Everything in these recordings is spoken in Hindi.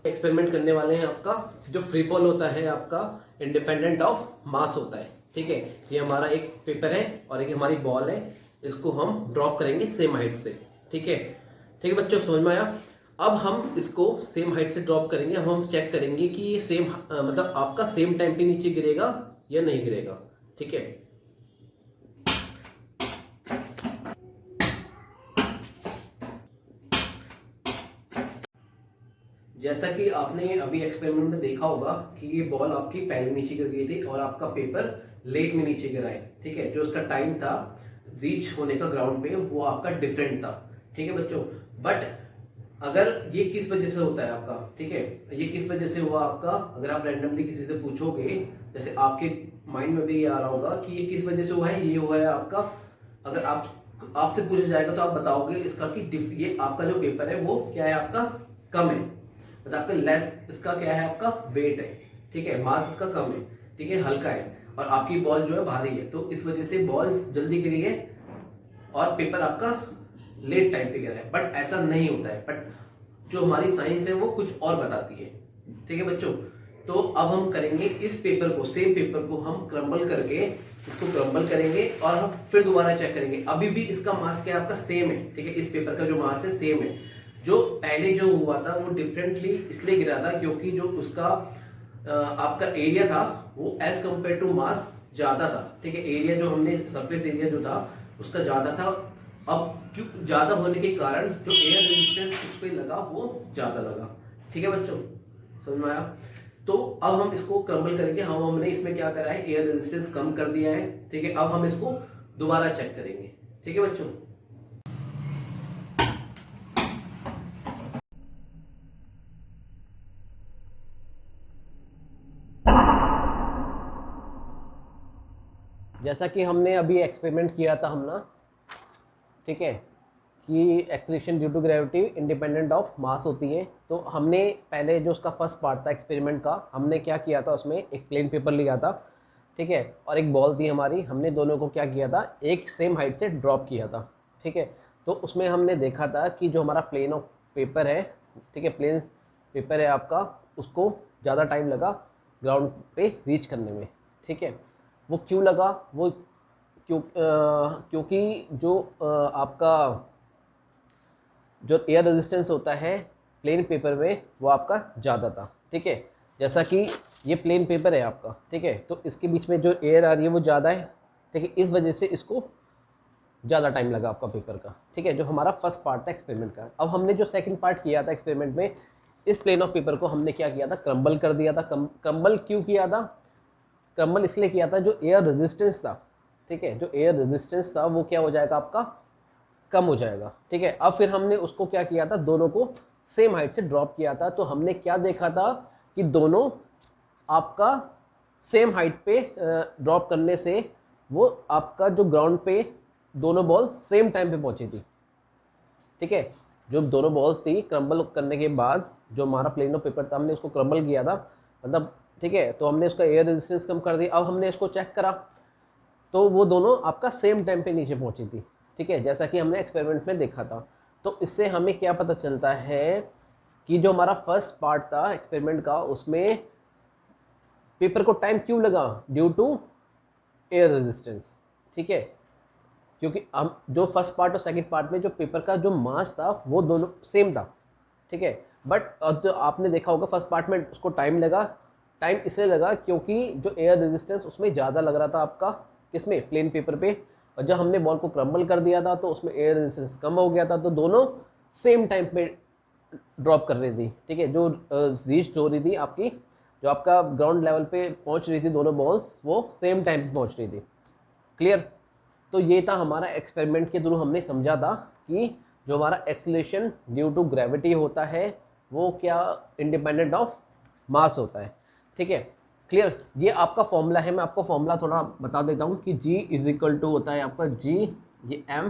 एक्सपेरिमेंट करने वाले हैं आपका जो फ्री फॉल होता है आपका इंडिपेंडेंट ऑफ मास होता है। ठीक है, ये हमारा एक पेपर है और एक हमारी बॉल है, इसको हम ड्रॉप करेंगे सेम हाइट से। ठीक है, ठीक है बच्चों, समझ में आया। अब हम इसको सेम हाइट से ड्रॉप करेंगे। हम चेक करेंगे कि ये सेम मतलब आपका सेम टाइम पे नीचे गिरेगा या नहीं गिरेगा। ठीक है, जैसा कि आपने अभी एक्सपेरिमेंट में देखा होगा कि ये बॉल आपकी पहले नीचे गिर गई थी और आपका पेपर लेट में नीचे गिरा है। ठीक है, जो उसका टाइम था रीच होने का ग्राउंड पे वो आपका डिफरेंट था। ठीक है बच्चों, बट अगर ये किस वजह से होता है आपका, ठीक है, ये किस वजह से हुआ आपका, अगर आप रैंडमली किसी से पूछोगे, जैसे आपके माइंड में भी ये आ रहा होगा कि ये किस वजह से हुआ है, ये हुआ है आपका। अगर आपसे पूछा जाएगा तो आप बताओगे इसका कि ये आपका जो पेपर है वो क्या है, आपका कम है, मतलब आपका लेस, इसका क्या है, आपका वेट है। ठीक है, मास इसका कम है, ठीक है, हल्का है, और आपकी बॉल जो है भारी है, तो इस वजह से बॉल जल्दी गिरी है और पेपर आपका लेट टाइम पे गिरा है। बट ऐसा नहीं होता है, बट जो हमारी साइंस है वो कुछ और बताती है। ठीक है बच्चों, तो अब हम करेंगे इस पेपर को, सेम पेपर को हम क्रम्बल करके, इसको क्रम्बल करेंगे और हम फिर दोबारा चेक करेंगे। अभी भी इसका मास क्या है, आपका सेम है। ठीक है, इस पेपर का जो मास है सेम है। जो पहले जो हुआ था वो डिफरेंटली इसलिए गिरा था क्योंकि जो उसका आपका एरिया था वो एज कंपेयर टू मास ज्यादा था। ठीक है, एरिया जो हमने सरफेस एरिया जो था उसका ज्यादा था। अब क्यों ज्यादा होने के कारण जो एयर रेजिस्टेंस उस पर लगा वो ज्यादा लगा। ठीक है बच्चों, समझ में आया। तो अब हम इसको क्रम्बल करेंगे। हमने इसमें क्या करा है, एयर रेजिस्टेंस कम कर दिया है। ठीक है, अब हम इसको दोबारा चेक करेंगे। ठीक है बच्चों, जैसा कि हमने अभी एक्सपेरिमेंट किया था हम ना, ठीक है, कि acceleration due to gravity independent of mass होती है। तो हमने पहले जो उसका फर्स्ट पार्ट था एक्सपेरिमेंट का, हमने क्या किया था, उसमें एक प्लेन पेपर लिया था, ठीक है, और एक बॉल थी हमारी, हमने दोनों को क्या किया था, एक सेम हाइट से ड्रॉप किया था। ठीक है, तो उसमें हमने देखा था कि जो हमारा प्लेन ऑफ पेपर है, ठीक है, प्लेन पेपर है आपका, उसको ज़्यादा टाइम लगा ग्राउंड पे रीच करने में। ठीक है, वो क्यों लगा, वो क्योंकि जो आपका जो एयर रेजिस्टेंस होता है प्लेन पेपर में वो आपका ज़्यादा था। ठीक है, जैसा कि ये प्लेन पेपर है आपका, ठीक है, तो इसके बीच में जो एयर आ रही है वो ज़्यादा है। ठीक है, इस वजह से इसको ज़्यादा टाइम लगा आपका पेपर का। ठीक है, जो हमारा फर्स्ट पार्ट था एक्सपेरिमेंट का। अब हमने जो सेकंड पार्ट किया था एक्सपेरिमेंट में, इस प्लेन ऑफ पेपर को हमने क्या किया था, क्रम्बल कर दिया था। क्रम्बल क्यों किया था, क्रम्बल इसलिए किया था जो एयर रेजिस्टेंस था, ठीक है, जो एयर रेजिस्टेंस था वो क्या हो जाएगा, आपका कम हो जाएगा। ठीक है, अब फिर हमने उसको क्या किया था, दोनों को सेम हाइट से ड्रॉप किया था। तो हमने क्या देखा था कि दोनों आपका सेम हाइट पे ड्रॉप करने से वो आपका जो ग्राउंड पे दोनों बॉल सेम टाइम पे पहुंची थी। ठीक है, जो दोनों बॉल्स थी क्रम्बल करने के बाद, जो हमारा प्लेन ऑफ पेपर था हमने उसको क्रम्बल किया था, मतलब ठीक है, तो हमने उसका एयर रेजिस्टेंस कम कर दिया। अब हमने इसको चेक करा तो वो दोनों आपका सेम टाइम पे नीचे पहुंची थी। ठीक है, जैसा कि हमने एक्सपेरिमेंट में देखा था। तो इससे हमें क्या पता चलता है कि जो हमारा फर्स्ट पार्ट था एक्सपेरिमेंट का, उसमें पेपर को टाइम क्यों लगा, ड्यू टू एयर रेजिस्टेंस। ठीक है, क्योंकि हम जो फर्स्ट पार्ट और सेकंड पार्ट में जो पेपर का जो मास था वो दोनों सेम था। ठीक है, बट तो आपने देखा होगा फर्स्ट पार्ट में उसको टाइम लगा। टाइम इसलिए लगा क्योंकि जो एयर रेजिस्टेंस उसमें ज़्यादा लग रहा था आपका, किसमें, प्लेन पेपर पे। और जब हमने बॉल को क्रम्बल कर दिया था तो उसमें एयर रेजिस्टेंस कम हो गया था, तो दोनों सेम टाइम पे ड्रॉप कर रही थी। ठीक है, जो रीच हो रही थी आपकी, जो आपका ग्राउंड लेवल पे पहुंच रही थी दोनों बॉल्स, वो सेम टाइम पे पहुंच रही थी। क्लियर। तो ये था हमारा एक्सपेरिमेंट के थ्रू हमने समझा था कि जो हमारा एक्सीलरेशन ड्यू टू ग्रेविटी होता है वो क्या इंडिपेंडेंट ऑफ मास होता है। ठीक है, क्लियर। ये आपका फॉर्मूला है, मैं आपको फॉर्मूला थोड़ा बता देता हूँ कि G इज इक्वल टू होता है आपका G, ये M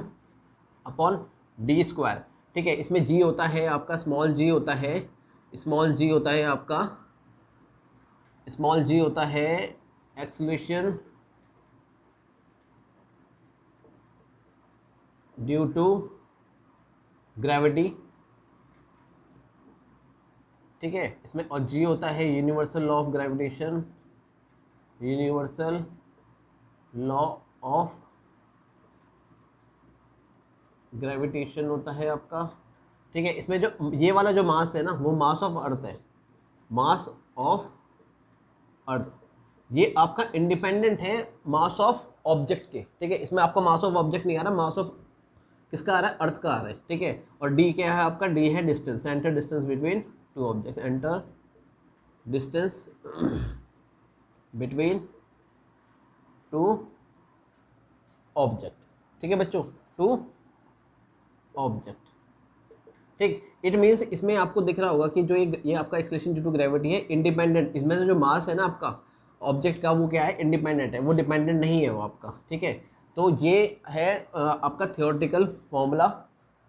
अपॉन डी स्क्वायर। ठीक है, इसमें G होता है आपका स्मॉल g होता है, स्मॉल g होता है आपका, स्मॉल g होता है एक्सीलरेशन ड्यू टू ग्रेविटी। ठीक है। इसमें और जी होता है universal law of gravitation, universal law of gravitation होता है आपका, ठीक है। इसमें जो ये वाला जो मास है ना, वो मास ऑफ अर्थ है, मास ऑफ अर्थ, ये आपका इंडिपेंडेंट है मास ऑफ ऑब्जेक्ट के, ठीक है। इसमें आपका मास ऑफ ऑब्जेक्ट नहीं आ रहा, मास ऑफ किसका आ रहा है, अर्थ का आ रहा है, ठीक है। और डी क्या है आपका, डी है distance, centre distance between two objects, enter distance between two object, ठीक है बच्चों, टू ऑब्जेक्ट, ठीक। इट मीन्स इसमें आपको दिख रहा होगा कि जो ये आपका एक्सेलरेशन ड्यू टू ग्रेविटी है इंडिपेंडेंट, इसमें से जो मास है ना आपका ऑब्जेक्ट का, वो क्या है, इंडिपेंडेंट है, वो डिपेंडेंट नहीं है वो आपका, ठीक है। तो ये है आपका थियोरेटिकल फॉर्मूला,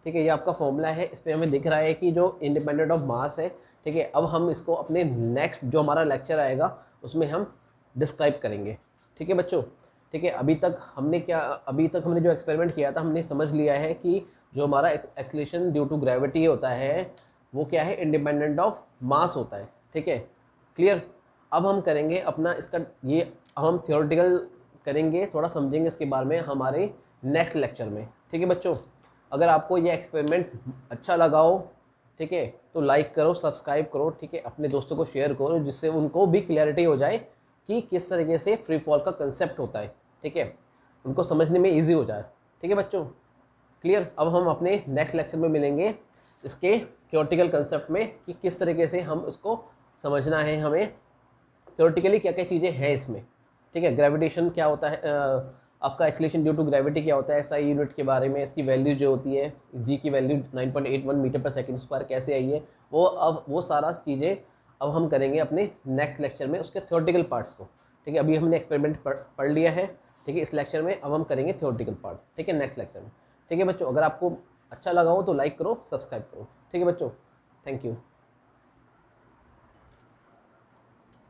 ठीक है। ये आपका फॉर्मूला है, इस पर हमें दिख रहा है कि जो इंडिपेंडेंट ऑफ मास है, ठीक है। अब हम इसको अपने नेक्स्ट जो हमारा लेक्चर आएगा उसमें हम डिस्क्राइब करेंगे, ठीक है बच्चों, ठीक है। अभी तक हमने जो एक्सपेरिमेंट किया था, हमने समझ लिया है कि जो हमारा एक्सेलरेशन ड्यू टू ग्रेविटी होता है वो क्या है, इंडिपेंडेंट ऑफ मास होता है, ठीक है, क्लियर। अब हम करेंगे अपना इसका ये हम थियोरेटिकल करेंगे, थोड़ा समझेंगे इसके बारे में हमारे नेक्स्ट लेक्चर में, ठीक है बच्चों। अगर आपको ये एक्सपेरिमेंट अच्छा लगा हो, ठीक है, तो लाइक करो, सब्सक्राइब करो, ठीक है, अपने दोस्तों को शेयर करो, जिससे उनको भी क्लैरिटी हो जाए कि किस तरीके से फ्री फॉल का कंसेप्ट होता है, ठीक है, उनको समझने में ईजी हो जाए, ठीक है बच्चों, क्लियर। अब हम अपने नेक्स्ट लेक्चर में मिलेंगे इसके थियोरेटिकल कंसेप्ट में कि किस तरीके से हम उसको समझना है, हमें थियोरेटिकली क्या क्या चीज़ें हैं इसमें, ठीक है। ग्रेविटेशन क्या होता है, आपका एक्सेलरेशन ड्यू टू ग्रेविटी क्या होता है, एसआई यूनिट के बारे में, इसकी वैल्यू जो होती है, जी की वैल्यू 9.81 मीटर पर सेकंड स्क्वायर कैसे आई है, वो सारा चीज़ें अब हम करेंगे अपने नेक्स्ट लेक्चर में, उसके थियोरेटिकल पार्ट्स को, ठीक है। अभी हमने एक्सपेरिमेंट पढ़ लिया है, ठीक है, इस लेक्चर में अब हम करेंगे थियोरेटिकल पार्ट, ठीक है, नेक्स्ट लेक्चर में, ठीक है बच्चों। अगर आपको अच्छा लगा हो तो लाइक करो, सब्सक्राइब करो, ठीक है बच्चों, थैंक यू।